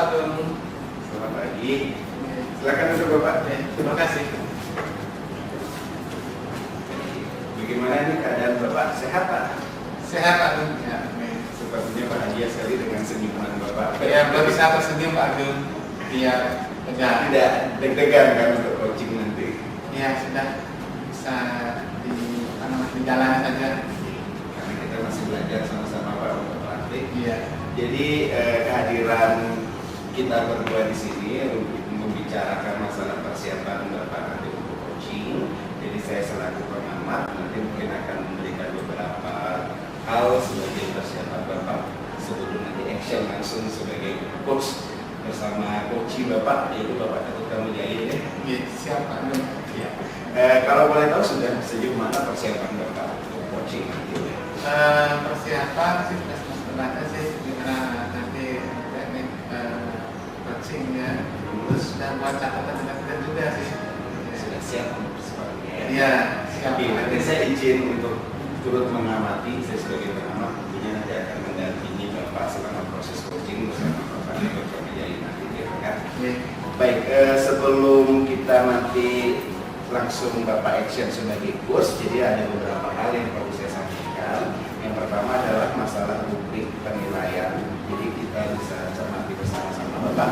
Pak Gung. Selamat pagi. Silakan duduk Bapak. Terima kasih. Bagaimana nih keadaan Bapak? Sehat Pak? Sehat Pak Gung. Ya, Sepertinya bahagia sekali dengan senyuman Bapak. ya belum bisa tersenyum Pak Gung. Biar tegang. Tidak deg-degan kan untuk coaching nanti? Ya sudah bisa di jalan saja. Karena kita masih belajar sama-sama Pak untuk praktik. Iya. Jadi kehadiran kita berdua di sini untuk membicarakan masalah persiapan Bapak nanti untuk coaching. Jadi saya selaku pengamat nanti mungkin akan memberikan beberapa hal sebagai persiapan Bapak sebelum nanti action langsung sebagai coach bersama coaching Bapak, yaitu Bapak Ketut Kamujaya ya. Iya, siap Pak Gung. Ya. Kalau boleh tahu sudah sejauh mana persiapan Bapak untuk coaching nanti? Persiapan sih sudah sebenarnya sih gimana nanti teknik coachingnya, terus dan buat catatan juga sih. Sudah siap sepertinya. Iya, siap. Oke, nanti saya izin untuk turut mengamati, saya sebagai pengamat tentunya nanti akan mendampingi Bapak selama proses coaching bersama Bapak Ketut Kamujaya nanti ya kan. Iya. Baik, sebelum kita nanti langsung Bapak action sebagai coach, jadi ada beberapa hal yang perlu saya sampaikan. Yang pertama adalah masalah rubrik penilaian. Jadi kita bisa cermati bersama-sama Bapak.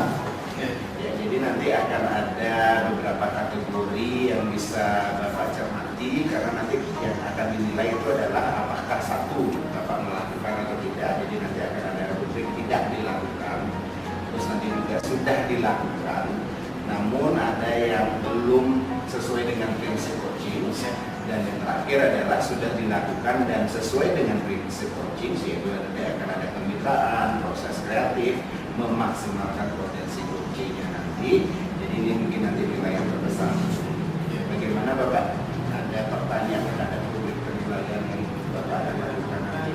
Ya, jadi nanti akan ada beberapa kategori yang bisa Bapak cermati karena nanti yang akan dinilai itu adalah apakah satu Bapak melakukan atau tidak. Jadi nanti akan ada rubrik tidak dilakukan. Terus nanti juga sudah dilakukan, namun ada yang belum sesuai dengan prinsip coaching, dan yang terakhir adalah sudah dilakukan dan sesuai dengan prinsip coaching, yaitu nanti akan ada kemitraan, proses kreatif, memaksimalkan potensi coachingnya nanti. Jadi ini mungkin nanti nilai yang terbesar. Bagaimana Bapak? Ada pertanyaan terhadap rubrik penilaian yang Bapak akan lakukan nanti?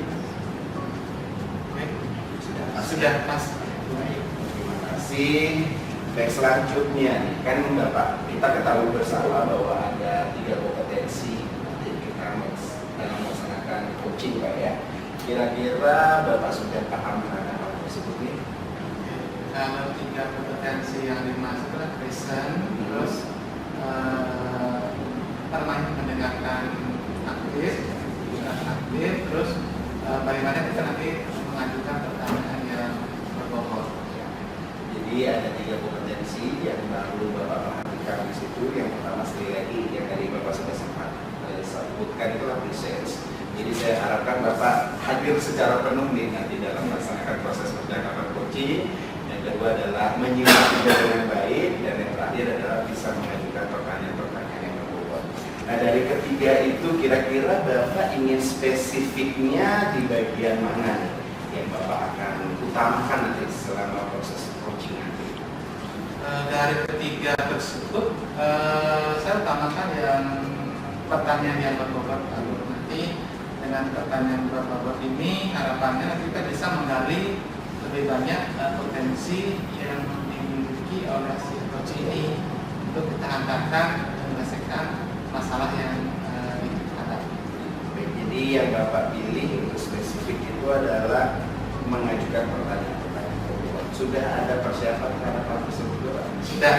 Sudah Mas. Baik, terima kasih. Baik, selanjutnya kan Bapak, kita ketahui bersama bahwa ada 3 kompetensi nanti kita dalam melaksanakan coaching Pak ya. Kira-kira Bapak sudah paham terhadap hal tersebut nih? Kalau 3 kompetensi yang dimaksud adalah listen, terus mendengarkan aktif, terus bagaimana kita nanti mengajukan pertanyaan yang berbobot. Jadi ada 3 kompetensi yang baru Bapak perhatikan di situ. Yang pertama sekali lagi yang tadi Bapak sudah sempat sebutkan itu research. Jadi saya harapkan Bapak hadir secara penuh nih nanti dalam melaksanakan proses percakapan coaching. Yang kedua adalah menyimak dengan baik, dan yang terakhir adalah bisa mengajukan pertanyaan-pertanyaan yang berbobot. Nah dari ketiga itu kira-kira Bapak ingin spesifiknya di bagian mana yang Bapak akan utamakan nanti selama proses coaching nanti? Dari ketiga tersebut, saya utamakan yang pertanyaan yang berbobot. Nanti dengan pertanyaan berbobot ini harapannya nanti kita bisa menggali lebih banyak potensi yang dimiliki oleh si coach ini untuk kita hantarkan dan menyelesaikan masalah yang dihadapi. Jadi yang Bapak pilih untuk spesifik itu adalah mengajukan pertanyaan-pertanyaan berbobot. Sudah ada persiapan terhadap hal tersebut Pak? Sudah.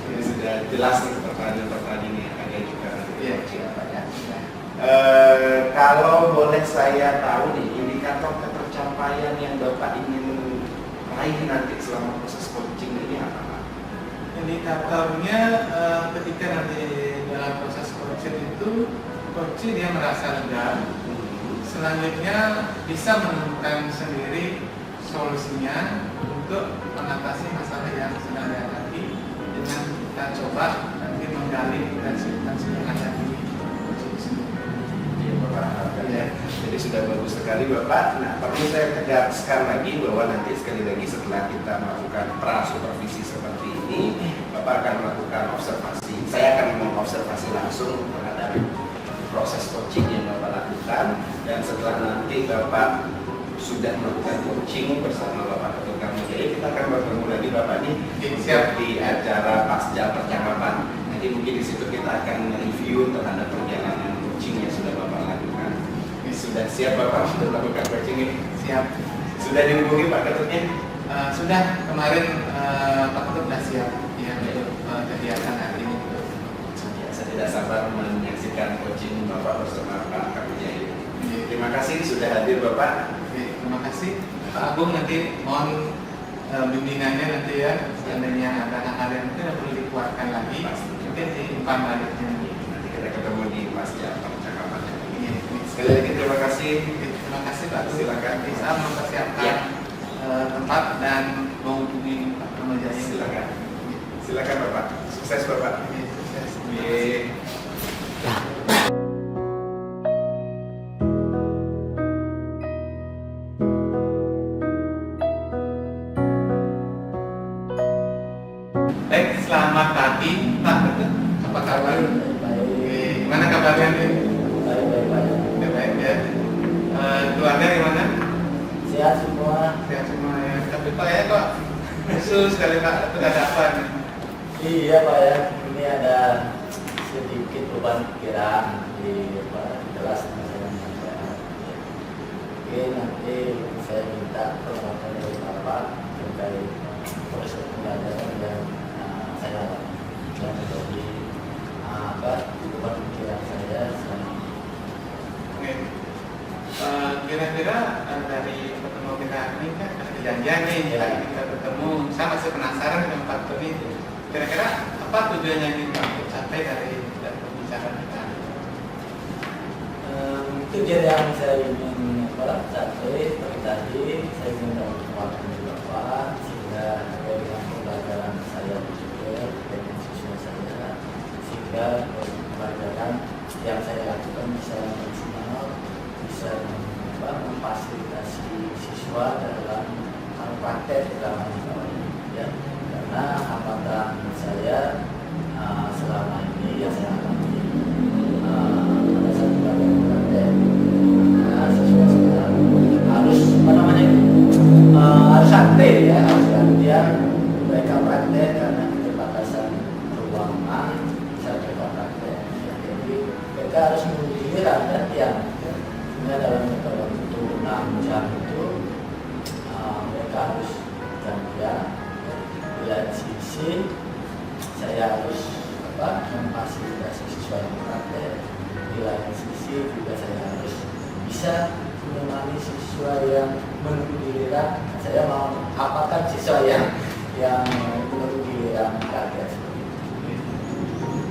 Ini sudah jelas nih pertanyaan-pertanyaan ini yang akan diajukan Iya. Pak ya. Kalau boleh saya tahu nih indikator ketercapaian yang Bapak ingin raih nanti selama proses coaching ini apa Pak? Indikatornya ketika nanti dalam proses coaching itu coach dia merasa lega, selanjutnya bisa menemukan sendiri solusinya untuk mengatasi masalah yang sedang dihadapi dengan kita coba nanti menggali potensi yang ada di coaching sendiri. Iya Bapak harapkan ya. Jadi sudah bagus sekali Bapak. Nah perlu saya tegaskan lagi bahwa nanti sekali lagi setelah kita melakukan pra-supervisi seperti ini, Bapak akan melakukan observasi. Saya akan mengobservasi langsung terhadap proses coaching yang Bapak lakukan, dan setelah nanti Bapak sudah melakukan coaching bersama Bapak Ketut Kamujaya, kita akan bertemu lagi Bapak nih Siap. di acara pasca percakapan. Nanti mungkin di situ kita akan review terhadap perjalanan coaching yang sudah Bapak lakukan. Ini sudah siap Bapak untuk melakukan coaching ini? Siap. Sudah dihubungi Pak Ketutnya? Sudah kemarin Pak Ketut sudah siap ya untuk kegiatan hari ini. Ya, saya tidak sabar menyaksikan coaching Bapak bersama Pak Kapujaya. Terima kasih sudah hadir Bapak. Oke, terima kasih Pak Agung, nanti mohon bimbingannya nanti ya, seandainya ada hal-hal yang mungkin perlu dikuatkan lagi, mungkin diimpan baliknya. Nanti kita ketemu di pasca percakapannya. Sekali Sekali lagi terima kasih. terima kasih Pak Agung. Silakan. Bisa mempersiapkan Ya. tempat dan menghubungi Pak Kamajaya. Silakan. Silakan Bapak. Sukses Bapak. Oke, sukses. Terima Oke. kasih. Baik, selamat pagi Pak Ketut. Apa kabar? Oke, gimana kabarnya nih? Ya, baik ya. Keluarga gimana? Sehat semua. Sehat semua ya. Tapi Pak ya kok khusus sekali Pak, itu ada apa nih? Iya Pak ya, ini ada sedikit beban pikiran di kelas masalah. Oke, nanti saya minta perwakilan dari Bapak terkait proses pembelajaran yang saya lakukan menjadi beban pikiran saya selama ini. Oke. Kira-kira dari pertemuan kita ini kan ada kejadian nih, Ya. tadi kita ketemu. Saya masih penasaran dengan Pak Ketut ini. Kira-kira apa tujuannya nih Pak untuk sampai dari pembicaraan kita? Tujuan yang saya ingin capai seperti tadi, saya ingin dapat waktu dari Bapak sehingga terkait dengan pembelajaran saya juga dengan siswa saya, sehingga pembelajaran yang saya lakukan bisa maksimal, bisa memfasilitasi siswa dalam praktek dalam ya, karena hambatan saya selama ini yang saya alami pada saat pembelajaran praktek, siswa saya harus harus aktif ya, harus gantian mereka praktek karena keterbatasan ruangan bisa mereka praktek ya, jadi mereka harus menunggu giliran gantian sehingga dalam waktu 6 jam itu mereka harus gantian. Di lain sisi saya harus memfasilitasi siswa yang praktek, di lain sisi juga saya harus bisa menemani siswa yang menunggu giliran. Saya mau apakan siswa yang menunggu giliran praktek.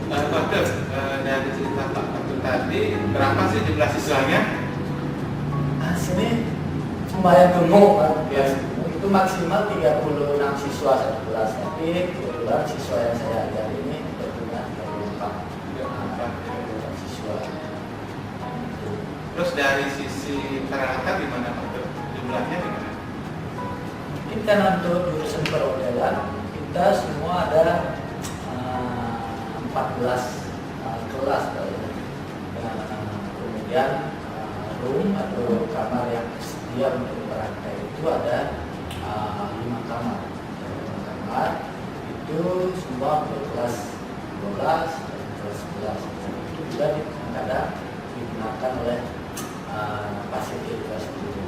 Pak Ketut, dari cerita Pak Ketut tadi, berapa sih jumlah siswanya? Sini lumayan gemuk Pak. Ya. Itu maksimal 36 siswa satu kelas, tapi kebetulan siswa yang saya ajar ini berjumlah 34 siswa. Terus dari sisi peralatan gimana Pak Ketut? Jumlahnya gimana? Mungkin karena untuk jurusan perhotelan kita semua ada 14 kelas Pak ya. Kemudian room atau kamar yang tersedia untuk praktek itu ada 5 kamar. 5 kamar itu semua untuk kelas 12 dan kelas 11. Itu juga kadang digunakan oleh fasilitas guru.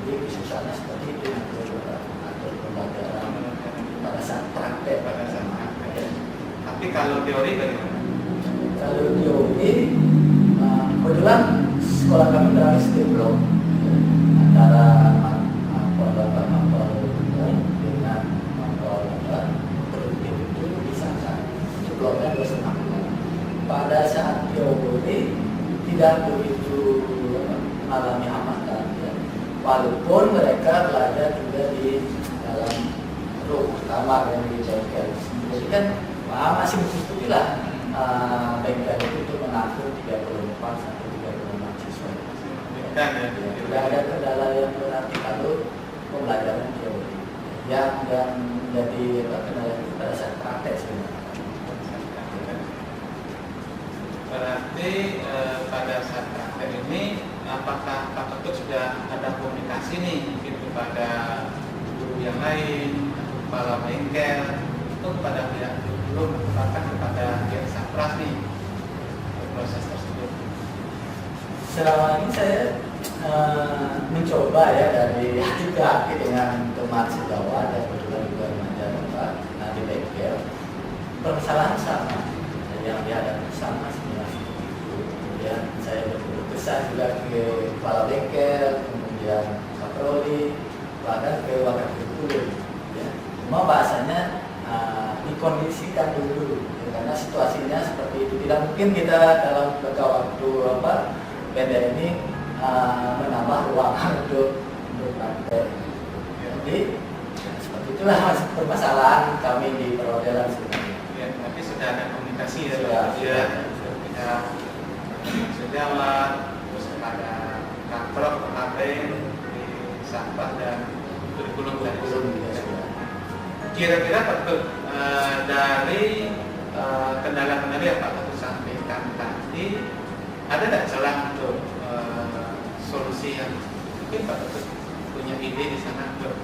Jadi khususnya seperti itu atau pembelajaran pada saat praktek. Pada saat praktek. Tapi kalau teori bagaimana? Kalau teori kebetulan sekolah kami berada di blok antara mapel umum dengan mapel produktif itu disangka itu bloknya 2,5 bulan. Pada saat teori tidak begitu mengalami hambatan ya. Walaupun mereka belajar juga di dalam room kamar yang di bengkel. Jadi kan masih mencukupi lah bengkel itu untuk menampung 34 sampai 35 siswa. Dan ya, Tidak ada kendala yang berarti kalau pembelajaran teori. Yang menjadi kendala itu pada saat praktek sebenarnya. berarti pada saat praktek ini, apakah Pak Ketut sudah ada komunikasi nih mungkin kepada guru yang lain, kepala bengkel, atau kepada pihak belum bahkan kepada pihak Sapras nih untuk proses tersebut? Selama ini saya mencoba ya dari hati ke hati dengan teman sejawat dan kebetulan juga remaja Pak di bengkel, permasalahan sama yang dihadapi sama sebenarnya. Kemudian saya berkesan juga ke kepala bengkel, kemudian patroli, bahkan ke wakil guru. Ya. Cuma bahasanya dikondisikan dulu, ya, karena situasinya seperti itu. Tidak mungkin kita dalam jangka waktu pendek ini menambah ruangan untuk praktek. Jadi ya, seperti itulah permasalahan kami di perhotelan sebenarnya. Ya, tapi sudah ada komunikasi ya, Sudah. sejawat, terus kepada kantor, KP, di sampah dan kurikulum dan kira-kira Pak dari kendala-kendala yang Pak Ketut sampaikan tadi, ada nggak celah untuk solusi yang mungkin Pak Ketut punya ide di sana untuk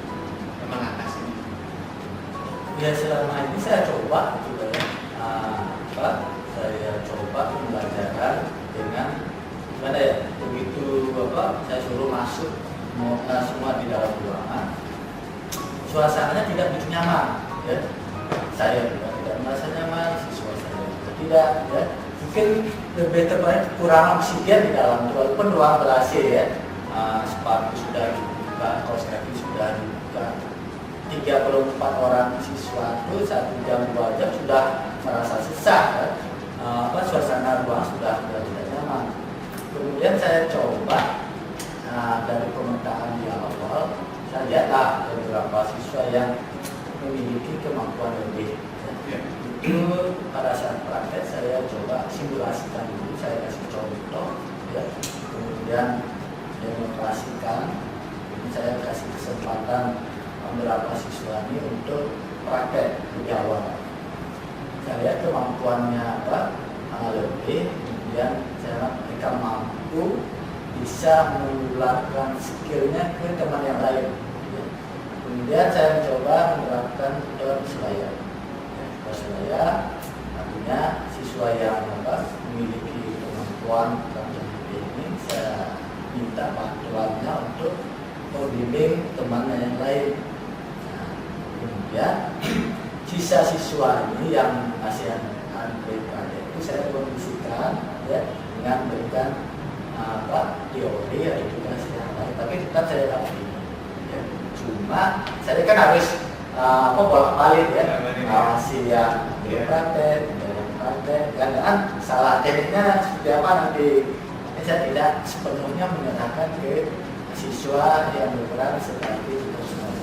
mengatasinya? Ya selama ini saya coba juga ya, saya coba pembelajaran dengan gimana ya, begitu saya suruh masuk semua di dalam ruangan, suasananya tidak begitu nyaman, ya. Saya juga tidak merasa nyaman, siswa saya juga tidak, ya. Mungkin lebih tepat kurang oksigen di dalam, walaupun ruang ber-AC ya, sepatu sudah dibuka, kaos kaki sudah dibuka. 34 orang siswa itu 1 jam 2 jam sudah merasa sesak, kan? Suasana ruang sudah tidak nyaman. Kemudian saya coba dari pemetaan di awal, saya lihatlah beberapa siswa yang memiliki kemampuan lebih. Ya. Itu pada saat praktek saya coba simulasikan dulu, saya kasih contoh, ya. Kemudian demonstrasikan, saya kasih kesempatan beberapa siswa ini untuk praktek lebih awal. Saya lihat kemampuannya lebih, kemudian saya mereka mampu bisa menularkan skillnya ke teman yang lain. Ya. Kemudian saya mencoba menerapkan persebaya. Persebaya artinya siswa yang memiliki kemampuan seperti ini, saya minta bantuannya untuk membimbing temannya yang lain. Kemudian sisa siswa ini yang masih anak-anak itu saya kondisikan ya dengan berikan teori atau tugas yang lain, tapi tetap saya dampingi. Ya. Cuma saya kan harus bolak-balik ya, masih yang praktek, kan salah tekniknya seperti apa nanti saya tidak sepenuhnya menyerahkan ke siswa yang berperan sebagai tutor sekolah.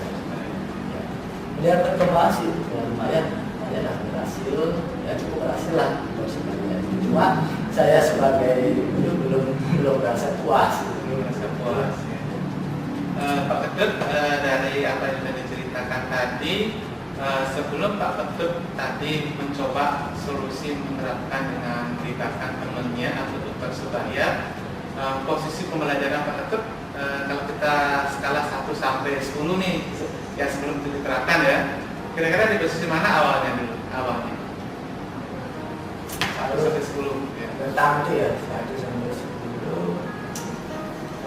Melihat perkembangan sih lumayan lah berhasil, ya cukup berhasil lah tutor sekolah. Cuma saya sebagai guru belum merasa puas. Belum merasa puas. Ya. Pak Ketut, dari apa yang sudah diceritakan tadi, sebelum Pak Ketut tadi mencoba solusi menerapkan dengan melibatkan temannya atau tutor sebaya, posisi pembelajaran Pak Ketut kalau kita skala 1 sampai 10 nih, ya sebelum diterapkan ya, kira-kira di posisi mana awalnya dulu? Awalnya 1 sampai 10 ya. Tentang itu ya 1 sampai 10.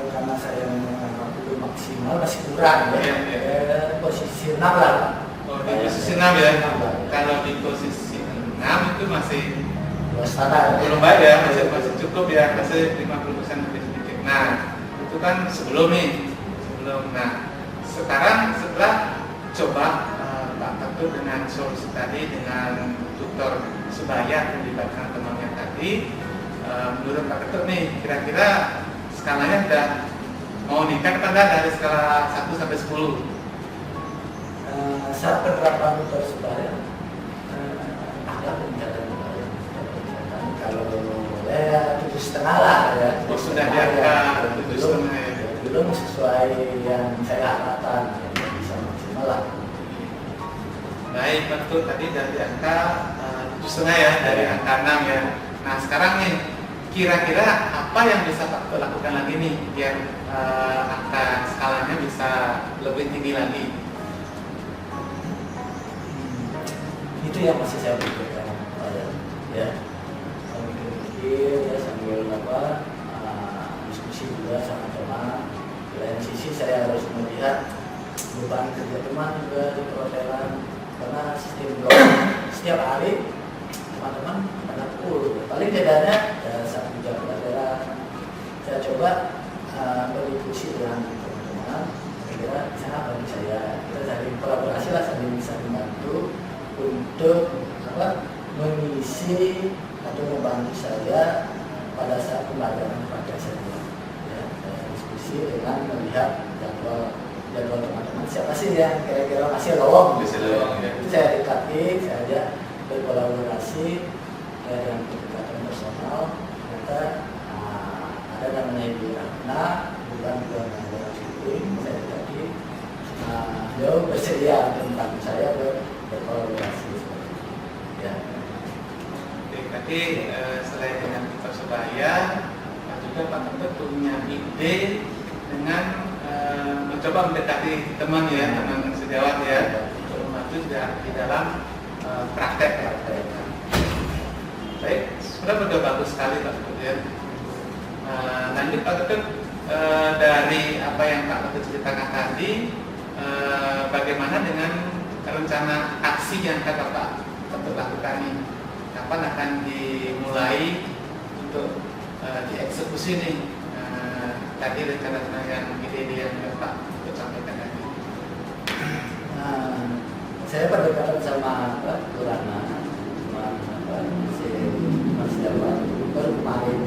Karena saya menganggap itu maksimal masih kurang ya. Posisi 6 lah. Oh, di posisi 6 ya. Kalau di posisi 6 itu masih standar. Belum baik ya, masih cukup ya, masih 50% lebih sedikit. Nah, itu kan sebelum. Nah, sekarang setelah coba Pak Ketut dengan solusi tadi dengan tutor sebaya melibatkan temannya tadi, menurut Pak Ketut nih kira-kira skalanya sudah mau nikah apa enggak dari skala 1 sampai 10? Saat penerapan tutor sebaya ada peningkatan. Kalau boleh 7,5 lah ya. Oh, sudah di angka 7,5 ya. Belum sesuai yang saya harapkan, ya, bisa maksimal lah. Baik, betul tadi dari angka 7,5 ya, dari angka 6 ya. Nah sekarang nih, kira-kira apa yang bisa Pak lakukan lagi nih biar angka skalanya bisa lebih tinggi lagi? Itu yang masih saya pikirkan, ya. Saya mikir ya sambil diskusi juga juga sama teman. Di lain sisi saya harus melihat beban kerja teman juga di perhotelan, karena sistem blok setiap hari teman-teman pada full. Paling bedanya ya, 1 jam pelajaran. Saya coba berdiskusi dengan teman-teman, kira-kira di sana bagi saya kita saling kolaborasi lah, saling bisa membantu untuk mengisi atau membantu saya pada saat pembelajaran praktek saya. Ya, saya diskusi dengan melihat jadwal teman-teman, siapa sih yang kira-kira masih lowong. Ya. Itu saya dekati, saya ajak berkolaborasi dengan pendekatan personal. Ternyata ada namanya Ibu Ratna, bukan keluarga Syuting. Saya dekati, beliau bersedia untuk membantu saya berkolaborasi. Ya. Jadi selain dengan Persebaya, juga Pak Ketut punya ide dengan mencoba mendekati teman ya, teman sejawat ya, untuk membantu juga di dalam praktek. Baik, sudah bagus sekali Pak Ketut ya. Lanjut Pak Ketut, dari apa yang Pak Ketut ceritakan tadi, bagaimana dengan rencana aksi yang kata Pak Ketut lakukan ini? Kapan akan dimulai untuk dieksekusi nih tadi rencana yang ide-ide yang Pak Ketut sampaikan tadi? Saya berdekatan sama Bu Ratna, Mas Jawa, baru kemarin.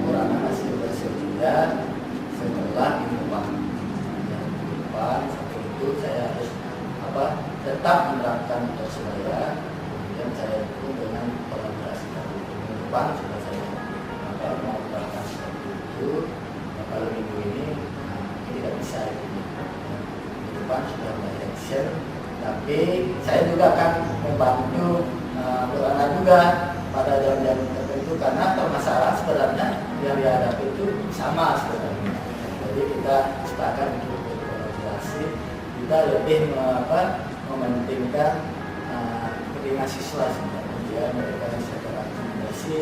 Bu Ratna masih bersedia setelah di depan. Sampai itu saya harus tetap menerapkan Persebaya. Kemudian saya dukung dengan kolaborasi dari minggu depan sudah saya mau menerapkan seperti itu. Kalau minggu ini tidak bisa ini. Minggu depan sudah mulai action, tapi saya juga akan membantu Bu Ratna juga pada jam-jam tertentu, karena permasalahan sebenarnya yang dihadapi itu sama sebenarnya. Jadi kita sepakat untuk berkolaborasi, kita lebih mementingkan kepentingan siswa sebenarnya. Mereka bisa terakomodasi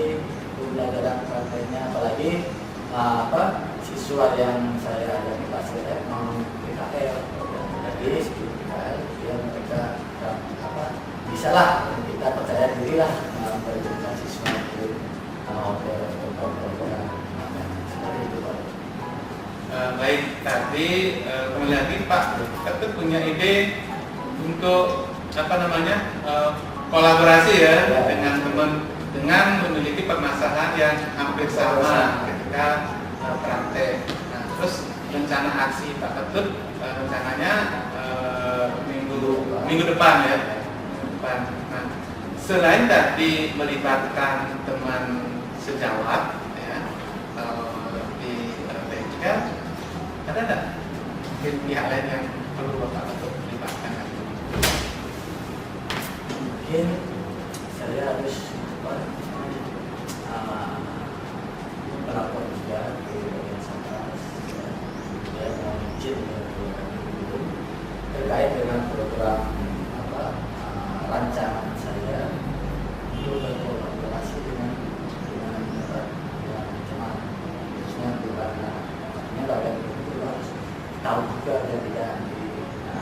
pembelajaran prakteknya, apalagi siswa yang saya ada di kelas non PKL, jadi studi PKL, ya mereka bisa lah, kita percaya diri lah memberikan siswa itu hotel atau program seperti itu Pak. Baik, tadi kembali lagi Pak Ketut punya ide untuk kolaborasi ya dengan teman, dengan memiliki permasalahan yang hampir sama ketika praktek. Nah, terus rencana aksi Pak Ketut rencananya minggu depan ya. Nah, selain tadi melibatkan teman sejawat ya, di PJK, ada nggak pihak lain yang perlu Bapak Ketut libatkan? Mungkin saya harus melapor juga ke bagian Satgas, ya, mau izin terkait dengan program rancangan saya untuk berkolaborasi dengan teman, khususnya Bu Ratna. Artinya bagian itu harus tahu juga dan tidak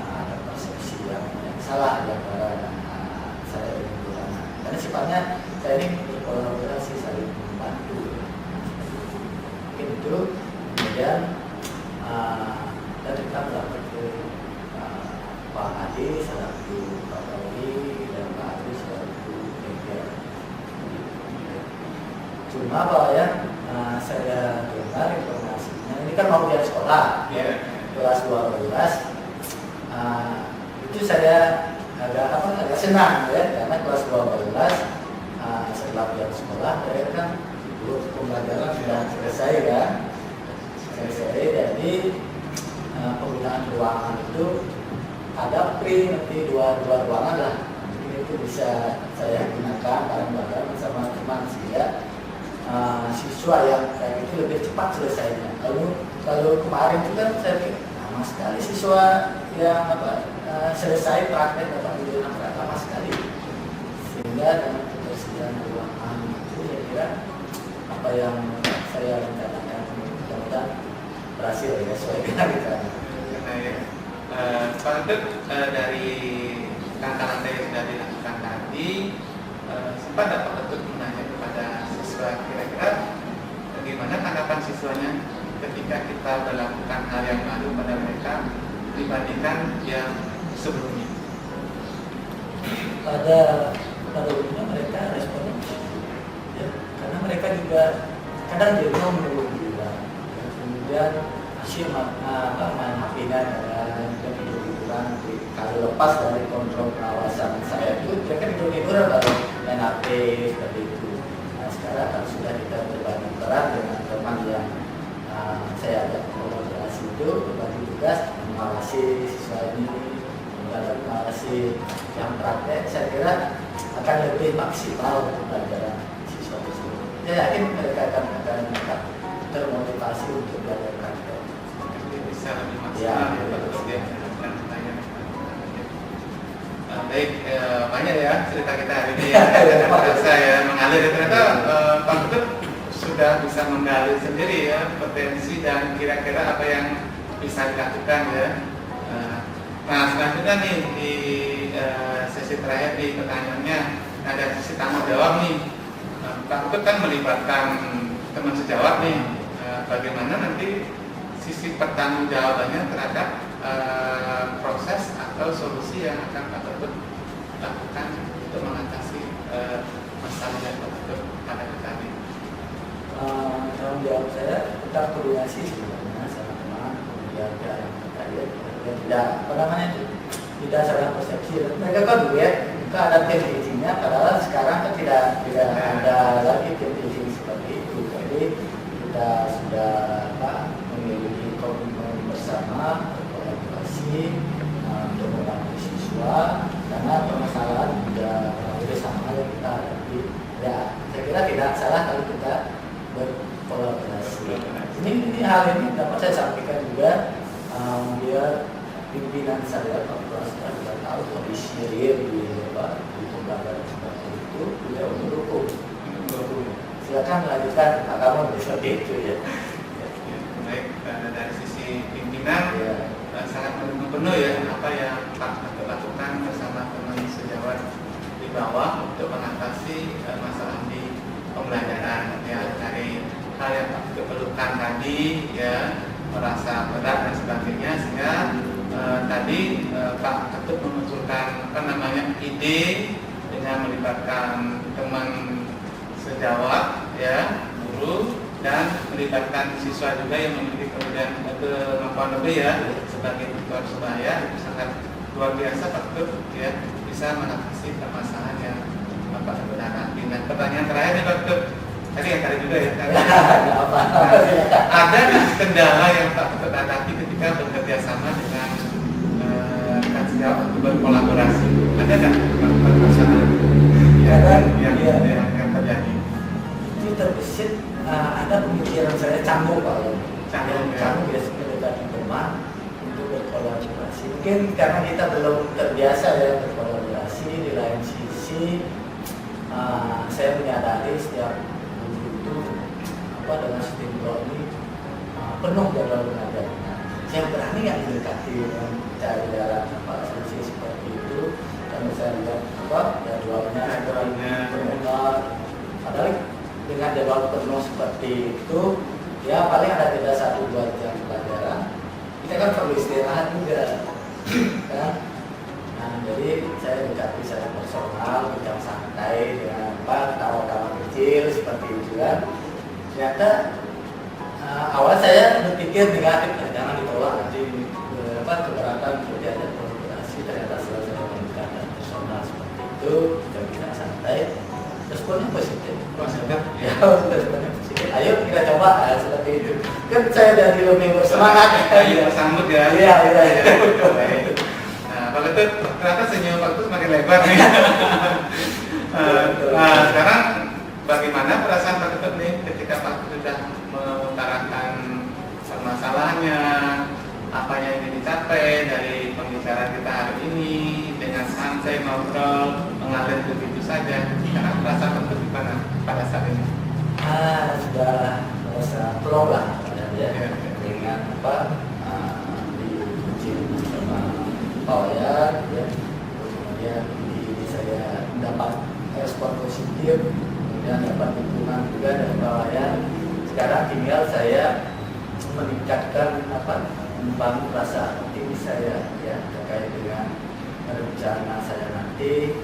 ada persepsi yang salah antara saya dengan Bu Ratna. Karena sifatnya saya ini berkolaborasi, saling membantu. Mungkin itu. Kemudian kita melapor ke Pak Adi selaku Pak Kauli dan Pak Adi selaku media. Cuma Pak ya, saya dengar informasinya ini kan mau ujian sekolah, kelas 12. Itu saya agak senang ya, karena kelas 12 setelah ujian sekolah saya kan pembelajaran sudah selesai kan, jadi penggunaan ruangan itu ada free, nanti dua ruangan lah. Ini itu bisa saya gunakan bareng-bareng bersama teman sehingga siswa yang kayak itu lebih cepat selesainya. Kalau kemarin itu kan saya pikir lama sekali siswa yang selesai praktek dapat dibilang lama sekali. Sehingga dengan ketersediaan ruangan itu saya kira apa yang saya rencanakan. Mudah-mudahan berhasil ya sesuai dengan rencana. Nah, ya. Pak Ketut, dari langkah-langkah yang sudah dilakukan tadi, sempat Pak Ketut menanya kepada siswa kira-kira bagaimana tanggapan siswanya ketika kita melakukan hal yang baru pada mereka dibandingkan yang sebelumnya. Pada umumnya mereka responnya positif, ya, karena mereka juga kadang jenuh menunggu bilang, kemudian asyik main HP-nya dan tidur-tiduran. Kalau lepas dari kontrol pengawasan saya itu mereka tidur-tiduran kalau main HP seperti itu. Nah sekarang kan sudah kita berbagi peran dengan teman yang saya ajak kolaborasi itu berbagi tugas mengawasi siswa ini, mengawasi yang praktek. Saya kira akan lebih maksimal untuk pelajaran siswa tersebut. Saya yakin mereka akan termotivasi untuk belajar praktek. Bisa lebih maksimal ya Pak Ketut ya. Baik, banyak ya cerita kita hari ini ya. Terasa ya mengalir. Ternyata Pak Ketut sudah bisa menggali sendiri ya potensi dan kira-kira apa yang bisa dilakukan ya. Nah selanjutnya nih di sesi terakhir di pertanyaannya ada sesi tanggung jawab nih. Pak Ketut kan melibatkan teman sejawat nih. Bagaimana nanti sisi pertanggungjawabannya terhadap proses atau solusi yang akan Pak Ketut lakukan untuk mengatasi masalah yang Pak Ketut hadapi tadi. Tanggung jawab saya tetap koordinasi sebenarnya sama teman, kemudian yang terkait, tidak tidak salah persepsi. Mereka kan dulu ya, kita ada tim teachingnya, padahal sekarang kan tidak ada lagi tim teaching seperti itu. Jadi kita sudah memiliki komitmen bersama, berkolaborasi untuk membantu siswa, karena permasalahan juga hampir sama yang kita hadapi. Ya, saya kira tidak salah kalau kita berkolaborasi. Ini hal ini dapat saya sampaikan juga. Dia pimpinan saya Pak Prasetya sudah tahu kondisi real di pembelajaran seperti itu, beliau mendukung. Silakan lanjutkan Pak Kamu seperti itu ya. Baik, dari sisi pimpinan sangat mendukung penuh ya apa yang Pak Ketut lakukan bersama teman sejawat di bawah untuk mengatasi masalah di pembelajaran ya, dari hal yang Pak Ketut perlukan tadi ya, merasa berat dan sebagainya, sehingga tadi Pak Ketut memunculkan ide dengan melibatkan teman sejawat ya, guru, dan melibatkan siswa juga yang memiliki kemampuan lebih ya sebagai tutor sebaya. Itu sangat luar biasa Pak Ketut ya, bisa mengatasi permasalahan yang Pak Ketut hadapi. Nah, pertanyaan terakhir nih Pak Ketut, tadi yang tadi juga ya, ada kendala yang Pak Ketut hadapi ketika bekerja sama dengan rekan sejawat untuk berkolaborasi? Ada nggak masalah yang terjadi? Itu terbesit ada pemikiran saya canggung Pak ya. Canggung biasanya mendekati teman untuk berkolaborasi. Mungkin karena kita belum terbiasa ya berkolaborasi. Di lain sisi saya menyadari setiap guru itu dengan sistem ini penuh jadwal pengajaran. Saya berani nggak mendekati dengan cara solusi seperti itu, karena saya lihat jadwalnya penuh. Padahal dengan jadwal penuh seperti itu, ya paling ada beda 1-2 jam pelajaran. Kita kan perlu istirahat juga, kan? Nah, jadi saya dekati secara personal, bicara santai dengan tawa-tawa kecil seperti itu kan. Ternyata awal saya berpikir negatif, jangan ditolak nanti keberatan untuk diajak kolaborasi. Ternyata setelah saya pendekatan personal seperti itu, kita bisa santai, responnya positif. Ya, responnya positif. Ayo kita coba seperti itu. Kan saya jadi lebih bersemangat. Ayo sambut ya. Iya. Nah, Pak Ketut, ternyata senyum Pak Ketut semakin lebar nih. Nah, sekarang bagaimana perasaan Pak Ketut nih ketika Pak Ketut sudah mengutarakan permasalahannya, apa yang ingin dicapai dari pembicaraan kita hari ini, dengan santai ngobrol, mengalir begitu saja. Sekarang perasaan Pak Ketut gimana pada saat ini? Sudah plong lah ya, Ya. dengan apa diuji sama Pak Wayan ya, kemudian saya dapat respon positif, kemudian dapat dukungan juga dari Pak Wayan. Sekarang tinggal saya meningkatkan membangun rasa optimis saya ya terkait dengan rencana saya nanti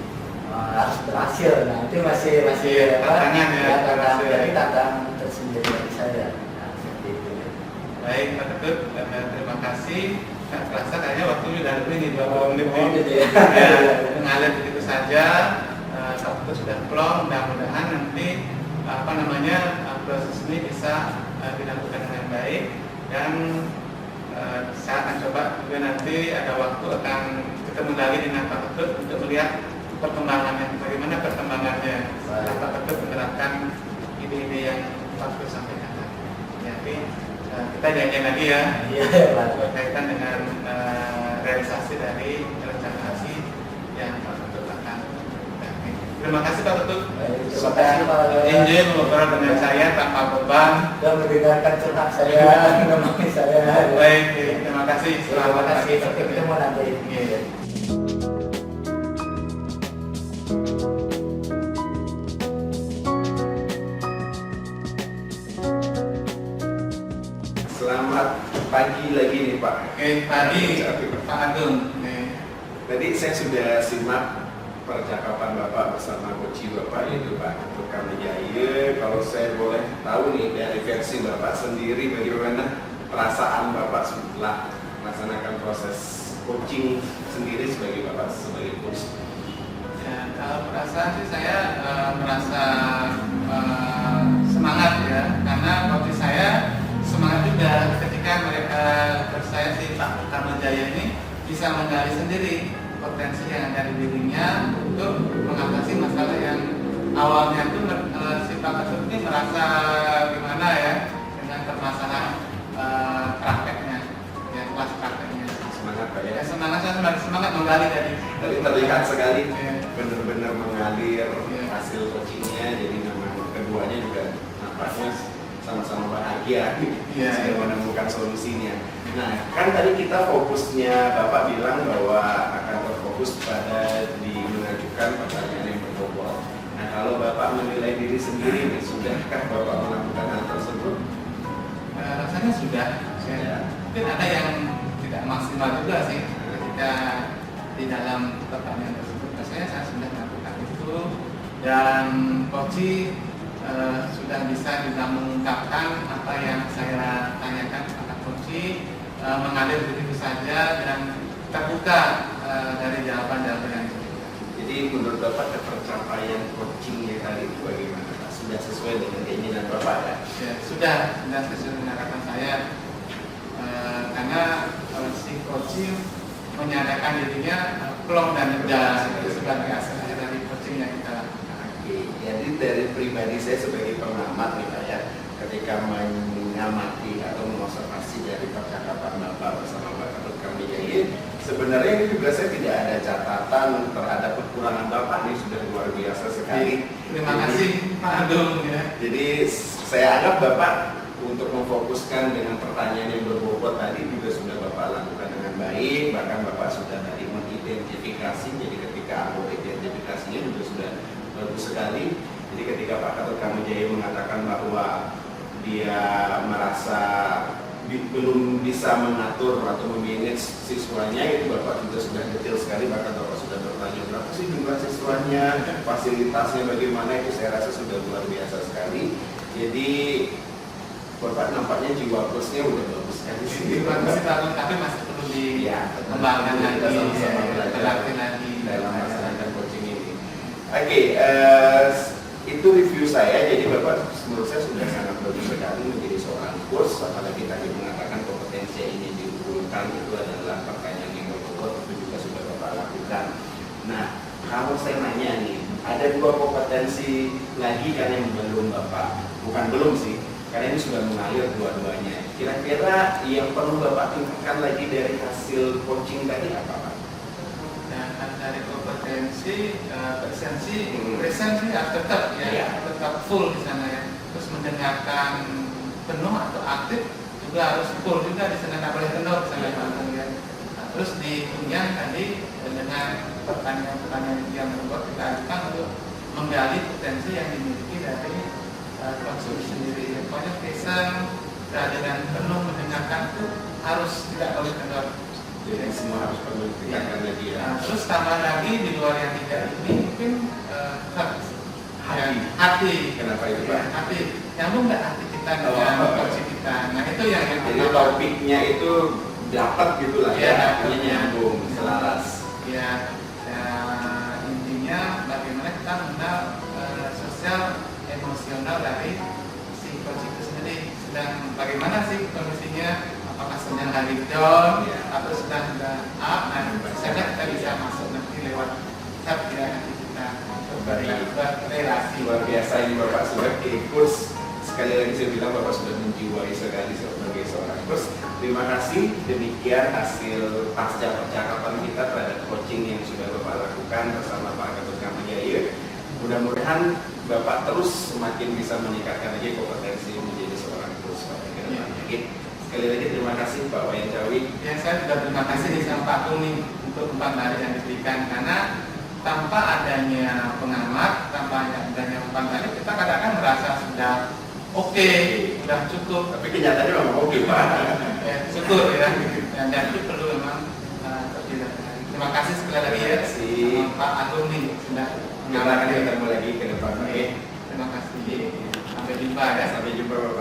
harus berhasil. Nah itu masih tantangan ya, tantangan, berhasil. jadi tantangan tersendiri dari saya. Nah, seperti itu. Baik Pak Ketut, terima kasih. Nggak terasa kayaknya waktunya udah lebih nih 20 menit Oh, nih. gitu ya. Ya, mengalir begitu saja. Pak Ketut sudah plong, mudah-mudahan nanti proses ini bisa dilakukan dengan baik, dan saya akan coba juga nanti ada waktu akan ketemu lagi dengan Pak Ketut untuk melihat perkembangannya, bagaimana perkembangannya Pak Ketut menerapkan ide-ide yang Pak Ketut sampaikan. Jadi kita janjian lagi ya Iya, Pak. berkaitan dengan realisasi dari rencana yang Pak Ketut akan. Terima kasih Pak Ketut. Baik, terima kasih Pak. Enjoy ngobrol dengan saya tanpa beban. Dan mendengarkan curhat saya, menemani saya. Baik, terima kasih. Terima kasih. Sampai ketemu nanti. Iya. Selamat pagi lagi nih Pak. Oke, tadi Pak Agung. Tadi saya sudah simak percakapan Bapak bersama coach Bapak yaitu Pak Ketut Kamijaya. Kalau saya boleh tahu nih dari versi Bapak sendiri, bagaimana perasaan Bapak setelah melaksanakan proses coaching sendiri sebagai Bapak sebagai coach? Ya, kalau perasaan sih saya merasa semangat ya, karena coach saya semangat juga ketika mereka percaya si Pak Kamijaya ini bisa menggali sendiri potensi yang ada di dirinya untuk mengatasi masalah yang awalnya itu si Pak Ketut ini merasa gimana ya dengan permasalahan prakteknya, ya kelas prakteknya. Semangat Pak ya. Ya semangat, saya semakin semangat menggali dari. Tadi terlihat sekali Ya. benar-benar mengalir Ya. hasil coachingnya, jadi memang keduanya juga nampaknya sama-sama bahagia Ya. sudah menemukan solusinya. Nah, kan tadi kita fokusnya Bapak bilang bahwa akan terfokus pada di mengajukan pertanyaan yang berbobot. Nah, kalau Bapak menilai diri sendiri nih, sudahkah Bapak melakukan hal tersebut? Rasanya sudah. Ya. Mungkin ada yang tidak maksimal juga sih ketika di dalam pertanyaan tersebut. Rasanya saya sudah melakukan itu, dan coach sudah bisa juga mengungkapkan apa yang saya tanyakan kepada coach, mengalir begitu saja dan terbuka dari jawaban-jawaban yang diberikan. Jadi menurut Bapak pencapaian coachingnya tadi itu bagaimana Pak? Sudah sesuai dengan keinginan Bapak ya? Ya, sudah sesuai dengan harapan saya. Karena si coach menyatakan dirinya plong dan mudah itu sebagai hasil dari coaching yang kita lakukan. Oke, jadi dari pribadi saya sebagai pengamat nih Pak ya, ketika mengamati atau mengobservasi dari percakapan Bapak bersama Pak Ketut Kamijaya, sebenarnya ini juga saya tidak ada catatan terhadap kekurangan Bapak, ini sudah luar biasa sekali. Terima kasih Pak Agung ya. Jadi saya anggap Bapak untuk memfokuskan dengan pertanyaan yang berbobot tadi juga sudah Bapak lakukan dengan baik, bahkan Bapak sudah tadi mengidentifikasi, jadi ketika anggota identifikasinya juga sudah bagus sekali. Jadi ketika Pak Ketut Kamijaya mengatakan bahwa dia merasa belum bisa mengatur atau memanage siswanya, itu Bapak juga sudah detail sekali, bahkan Bapak sudah bertanya berapa sih jumlah siswanya, fasilitasnya bagaimana, itu saya rasa sudah luar biasa sekali. Jadi Bapak nampaknya jiwa plusnya udah bagus sekali sih. Terima kasih Pak Agung, tapi masih perlu dikembangkan lagi, kita sama-sama belajar berlatih lagi dalam melaksanakan coaching ini. Oke, itu review saya. Jadi Bapak menurut saya sudah sangat bagus sekali menjadi seorang coach. Apalagi tadi mengatakan kompetensi ini diunggulkan, itu adalah pertanyaan yang berbobot, itu juga sudah Bapak lakukan. Nah, kalau saya nanya nih, ada dua kompetensi lagi kan yang belum Bapak, bukan belum sih, karena ini sudah mengalir dua-duanya. Kira-kira yang perlu Bapak tingkatkan lagi dari hasil coaching tadi apa Pak? Dan dari kompetensi, presensi harus tetap ya, Iya. tetap full di sana ya. Terus mendengarkan penuh atau aktif juga harus full juga di sana, nggak boleh kendor misalnya Pak. Ya. Nah, terus di kemudian tadi dengan pertanyaan yang membuat kita ajukan untuk menggali potensi yang dimiliki dari konsumsi sendiri. Pokoknya passion dengan penuh mendengarkan itu harus tidak boleh kendor. Jadi semua harus perlu ditingkatkan lagi ya. Nah, terus tambah lagi di luar yang tiga ini mungkin hati. Kenapa itu Pak? Ya, hati. Nyambung nggak hati kita dengan konsumsi kita? Nah itu yang Jadi topiknya itu dapat gitulah ya, artinya nyambung, selaras. Ya, intinya bagaimana kita mengenal sosial emosional dari si coach itu sendiri. Sedang bagaimana sih kondisinya? Apakah sedang hari down atau sedang up? Nah, misalnya kita bisa masuk nanti lewat tab ya nanti kita berrelasi. Luar biasa ini Bapak sudah kurs. Sekali lagi saya bilang Bapak sudah menjiwai sekali sebagai seorang coach. Terima kasih. Demikian hasil pasca percakapan kita terhadap coaching yang sudah Bapak lakukan bersama Pak Ketut Kami Jaya. Mudah-mudahan Bapak terus semakin bisa meningkatkan lagi kompetensi menjadi seorang coach pada kedepannya. Sekali lagi terima kasih Pak Wayan Cawi. Ya, saya juga terima kasih nih sama Pak Kuning untuk umpan balik yang diberikan, karena tanpa adanya pengamat, tanpa adanya umpan balik kita kadang-kadang merasa sudah oke, sudah cukup. Tapi kenyataannya memang oke Pak. Ya, syukur ya. Dan itu perlu memang terlihat. Terima kasih sekali lagi ya sama Pak Agung nih sudah Kita akan ketemu lagi ke depan. Terima kasih. Sampai jumpa ya. Sampai jumpa Bapak.